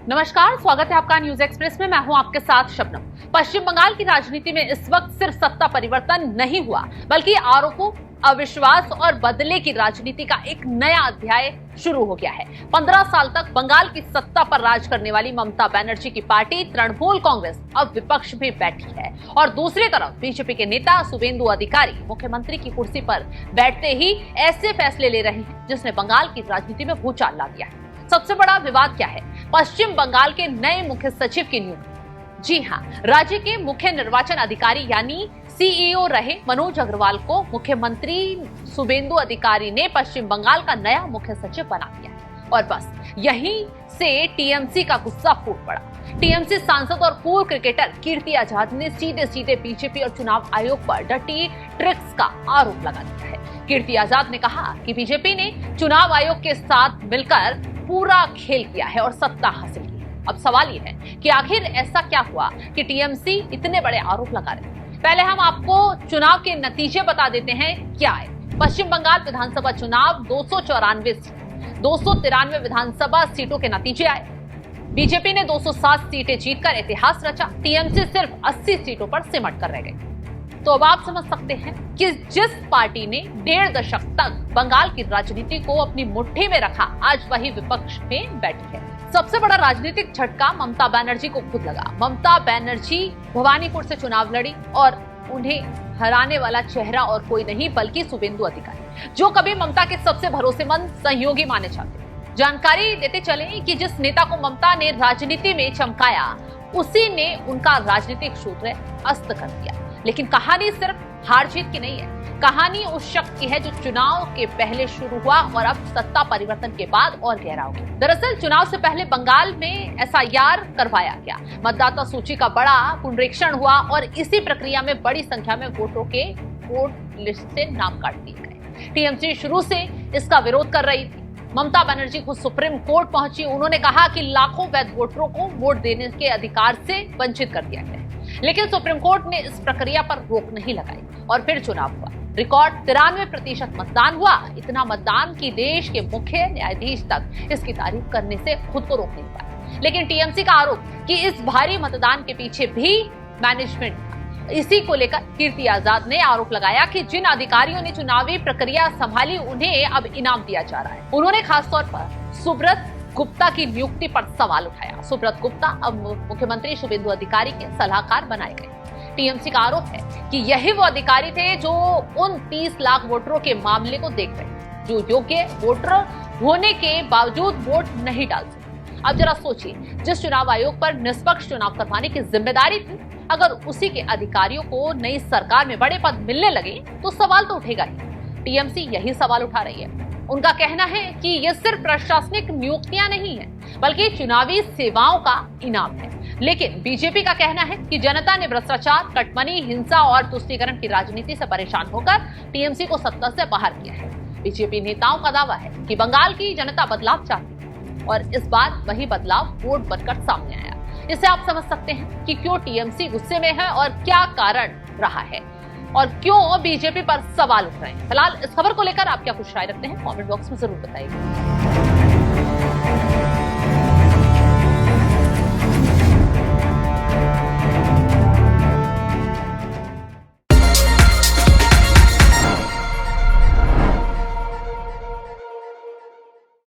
नमस्कार, स्वागत है आपका न्यूज एक्सप्रेस में। मैं हूं आपके साथ शबनम। पश्चिम बंगाल की राजनीति में इस वक्त सिर्फ सत्ता परिवर्तन नहीं हुआ, बल्कि आरोपों, अविश्वास और बदले की राजनीति का एक नया अध्याय शुरू हो गया है। 15 साल तक बंगाल की सत्ता पर राज करने वाली ममता बनर्जी की पार्टी तृणमूल कांग्रेस अब विपक्ष में बैठी है और दूसरी तरफ बीजेपी के नेता शुभेंदु अधिकारी मुख्यमंत्री की कुर्सी पर बैठते ही ऐसे फैसले ले रहे हैं जिसने बंगाल की राजनीति में भूचाल ला दिया है। सबसे बड़ा विवाद क्या है? पश्चिम बंगाल के नए मुख्य सचिव की नियुक्ति। जी हां, राज्य के मुख्य निर्वाचन अधिकारी यानी सीईओ रहे मनोज अग्रवाल को मुख्यमंत्री शुभेंदु अधिकारी ने पश्चिम बंगाल का नया मुख्य सचिव बना दिया और बस यहीं से टीएमसी का गुस्सा फूट पड़ा। टीएमसी सांसद और पूर्व क्रिकेटर कीर्ति आजाद ने सीधे सीधे बीजेपी और चुनाव आयोग पर डर्टी ट्रिक्स का आरोप लगा दिया है। कीर्ति आजाद ने कहा कि बीजेपी ने चुनाव आयोग के साथ मिलकर पूरा खेल किया है और सत्ता हासिल की। अब सवाल यह है कि आखिर ऐसा क्या हुआ कि टीएमसी इतने बड़े आरोप लगा रहे हैं। पहले हम आपको चुनाव के नतीजे बता देते हैं क्या है। पश्चिम बंगाल विधानसभा चुनाव 293 विधानसभा सीटों के नतीजे आए। बीजेपी ने 207 सीटें जीतकर इतिहास रचा। टीएमसी सिर्फ 80 सीटों पर सिमट कर रह गई। तो अब आप समझ सकते हैं कि जिस पार्टी ने 1.5 दशक तक बंगाल की राजनीति को अपनी मुट्ठी में रखा, आज वही विपक्ष में बैठी है। सबसे बड़ा राजनीतिक झटका ममता बनर्जी को खुद लगा। ममता बनर्जी भवानीपुर से चुनाव लड़ी और उन्हें हराने वाला चेहरा और कोई नहीं बल्कि शुभेंदु अधिकारी, जो कभी ममता के सबसे भरोसेमंद सहयोगी माने जाते। जानकारी देते चले कि जिस नेता को ममता ने राजनीति में चमकाया, उसी ने उनका राजनीतिक सूत्र अस्त कर दिया। लेकिन कहानी सिर्फ हार जीत की नहीं है। कहानी उस शख्स की है जो चुनाव के पहले शुरू हुआ और अब सत्ता परिवर्तन के बाद और गहरा हो गया। दरअसल चुनाव से पहले बंगाल में एसआईआर करवाया गया, मतदाता सूची का बड़ा पुनरीक्षण हुआ और इसी प्रक्रिया में बड़ी संख्या में वोटरों के वोट लिस्ट से नाम काट दिए गए। टीएमसी शुरू से इसका विरोध कर रही थी। ममता बनर्जी खुद सुप्रीम कोर्ट पहुंची। उन्होंने कहा कि लाखों वैध वोटरों को वोट देने के अधिकार से वंचित कर दिया गया, लेकिन सुप्रीम कोर्ट ने इस प्रक्रिया पर रोक नहीं लगाई और फिर चुनाव हुआ। रिकॉर्ड 93% मतदान हुआ। इतना मतदान की देश के मुख्य न्यायाधीश तक इसकी तारीफ करने से खुद को रोक नहीं पाए। लेकिन टीएमसी का आरोप कि इस भारी मतदान के पीछे भी मैनेजमेंट था। इसी को लेकर कीर्ति आजाद ने आरोप लगाया कि जिन अधिकारियों ने चुनावी प्रक्रिया संभाली, उन्हें अब इनाम दिया जा रहा है। उन्होंने खासतौर पर सुब्रत गुप्ता की नियुक्ति पर सवाल उठाया। सुब्रत गुप्ता अब मुख्यमंत्री शुभेंदु अधिकारी के सलाहकार बनाए गए। टीएमसी का आरोप है कि यही वो अधिकारी थे जो उन 30 लाख वोटरों के मामले को देख रहे, जो योग्य वोटर होने के बावजूद वोट नहीं डाल सके। अब जरा सोचिए, जिस चुनाव आयोग पर निष्पक्ष चुनाव करवाने की जिम्मेदारी थी, अगर उसी के अधिकारियों को नई सरकार में बड़े पद मिलने लगे तो सवाल तो उठेगा ही। टीएमसी यही सवाल उठा रही है। उनका कहना है कि यह सिर्फ प्रशासनिक नियुक्तियां नहीं है, बल्कि चुनावी सेवाओं का इनाम है। लेकिन बीजेपी का कहना है कि जनता ने भ्रष्टाचार, कटमनी, हिंसा और तुष्टीकरण की राजनीति से परेशान होकर टीएमसी को सत्ता से बाहर किया है। बीजेपी नेताओं का दावा है कि बंगाल की जनता बदलाव चाहती है और इस बार वही बदलाव वोट बनकर सामने आया। इससे आप समझ सकते हैं कि क्यों टीएमसी गुस्से में है और क्या कारण रहा है और क्यों बीजेपी पर सवाल उठ रहे हैं। फिलहाल इस खबर को लेकर आप क्या कुछ राय रखते हैं, कमेंट बॉक्स में जरूर बताइए।